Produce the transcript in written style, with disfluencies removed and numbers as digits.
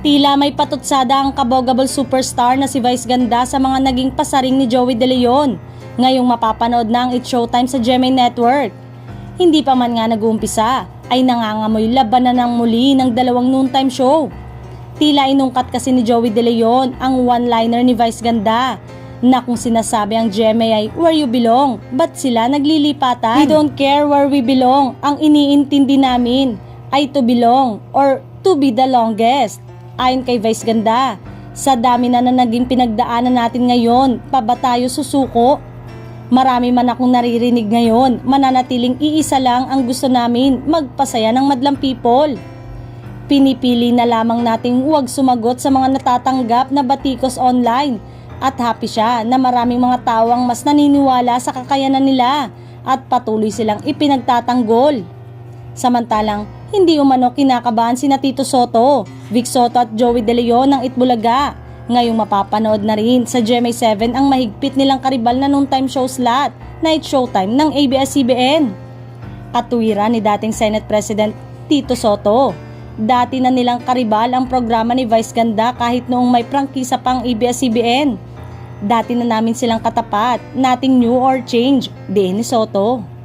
Tila may patutsada ang kabogable superstar na si Vice Ganda sa mga naging pasaring ni Joey De Leon. Ngayong mapapanood na ang It's Showtime sa GMA Network. Hindi pa man nga nag-uumpisa ay nangangamoy labanan ng muli ng dalawang noontime show. Tila inungkat kasi ni Joey De Leon ang one-liner ni Vice Ganda na kung sinasabi ang GMA ay where you belong, ba't sila naglilipatan? We don't care where we belong, ang iniintindi namin ay to belong or to be the longest. Ayon kay Vice Ganda, sa dami na naging pinagdaanan natin ngayon, pa ba tayo susuko? Marami man akong naririnig ngayon, mananatiling iisa lang ang gusto namin, magpasaya ng madlang people. Pinipili na lamang nating huwag sumagot sa mga natatanggap na batikos online at happy siya na maraming mga tao ang mas naniniwala sa kakayanan nila at patuloy silang ipinagtatanggol. Samantalang, hindi umano kinakabahan sina Tito Sotto, Vic Sotto at Joey De Leon ng Itbulaga. Ngayong mapapanood na rin sa GMA7 ang mahigpit nilang karibal na noontime show slot na It's Showtime ng ABS-CBN. Katuwiran ni dating Senate President Tito Sotto. Dati na nilang karibal ang programa ni Vice Ganda kahit noong may prangkisa pang ABS-CBN. Dati na namin silang katapat, nothing new or change, din ni Sotto.